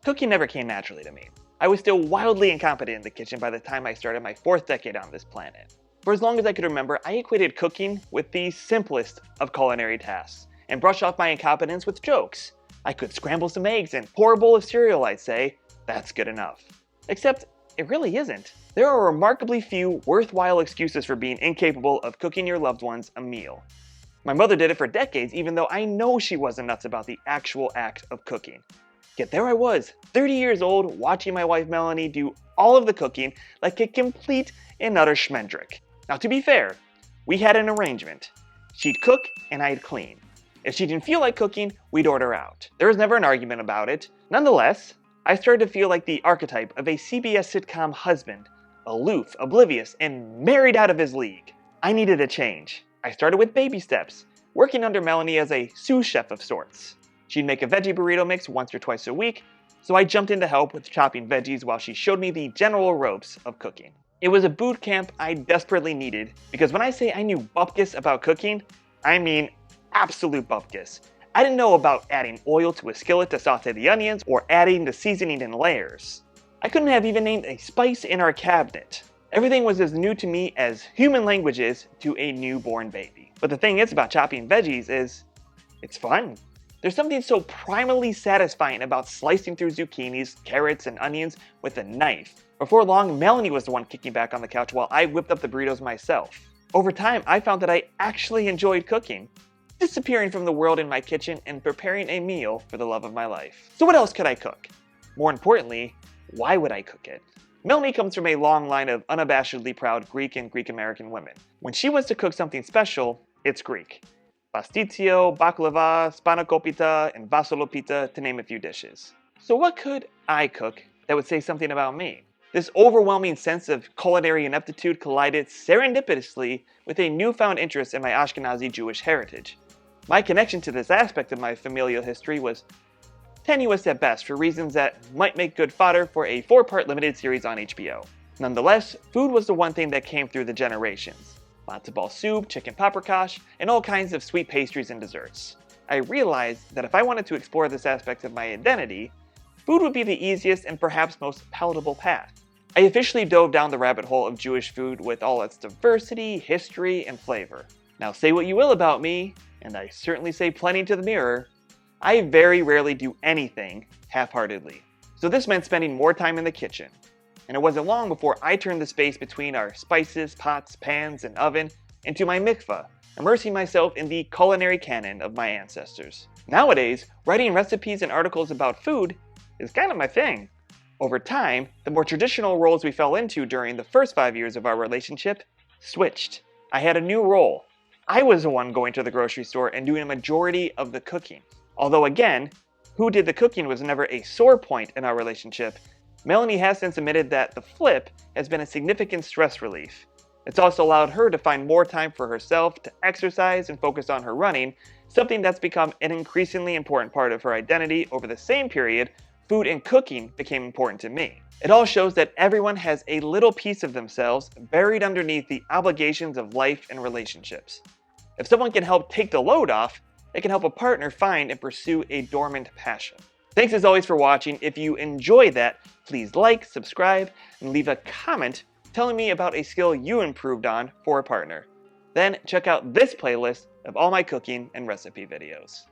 Cooking never came naturally to me. I was still wildly incompetent in the kitchen by the time I started my 4th decade on this planet. For as long as I could remember, I equated cooking with the simplest of culinary tasks, and brushed off my incompetence with jokes. I could scramble some eggs and pour a bowl of cereal, I'd say. That's good enough. Except, it really isn't. There are remarkably few worthwhile excuses for being incapable of cooking your loved ones a meal. My mother did it for decades, even though I know she wasn't nuts about the actual act of cooking. Yet there I was, 30 years old, watching my wife Melanie do all of the cooking like a complete and utter schmendrick. Now to be fair, we had an arrangement. She'd cook and I'd clean. If she didn't feel like cooking, we'd order out. There was never an argument about it. Nonetheless, I started to feel like the archetype of a CBS sitcom husband, aloof, oblivious, and married out of his league. I needed a change. I started with baby steps, working under Melanie as a sous chef of sorts. She'd make a veggie burrito mix once or twice a week, so I jumped in to help with chopping veggies while she showed me the general ropes of cooking. It was a boot camp I desperately needed, because when I say I knew bupkis about cooking, I mean absolute bupkis. I didn't know about adding oil to a skillet to saute the onions, or adding the seasoning in layers. I couldn't have even named a spice in our cabinet. Everything was as new to me as human language is to a newborn baby. But the thing is about chopping veggies is, it's fun. There's something so primally satisfying about slicing through zucchinis, carrots, and onions with a knife. Before long, Melanie was the one kicking back on the couch while I whipped up the burritos myself. Over time, I found that I actually enjoyed cooking, disappearing from the world in my kitchen and preparing a meal for the love of my life. So what else could I cook? More importantly, why would I cook it? Melanie comes from a long line of unabashedly proud Greek and Greek-American women. When she wants to cook something special, it's Greek. Pastitsio, baklava, spanakopita, and vasolopita, to name a few dishes. So what could I cook that would say something about me? This overwhelming sense of culinary ineptitude collided serendipitously with a newfound interest in my Ashkenazi Jewish heritage. My connection to this aspect of my familial history was tenuous at best for reasons that might make good fodder for a 4-part limited series on HBO. Nonetheless, food was the one thing that came through the generations. Matzo ball soup, chicken paprikash, and all kinds of sweet pastries and desserts. I realized that if I wanted to explore this aspect of my identity, food would be the easiest and perhaps most palatable path. I officially dove down the rabbit hole of Jewish food with all its diversity, history, and flavor. Now say what you will about me, and I certainly say plenty to the mirror, I very rarely do anything half-heartedly. So this meant spending more time in the kitchen. And it wasn't long before I turned the space between our spices, pots, pans, and oven into my mikveh, immersing myself in the culinary canon of my ancestors. Nowadays, writing recipes and articles about food is kind of my thing. Over time, the more traditional roles we fell into during the first 5 years of our relationship switched. I had a new role. I was the one going to the grocery store and doing a majority of the cooking. Although again, who did the cooking was never a sore point in our relationship, Melanie has since admitted that the flip has been a significant stress relief. It's also allowed her to find more time for herself, to exercise and focus on her running, something that's become an increasingly important part of her identity. Over the same period, food and cooking became important to me. It all shows that everyone has a little piece of themselves buried underneath the obligations of life and relationships. If someone can help take the load off, it can help a partner find and pursue a dormant passion. Thanks as always for watching. If you enjoyed that, please like, subscribe, and leave a comment telling me about a skill you improved on for a partner. Then check out this playlist of all my cooking and recipe videos.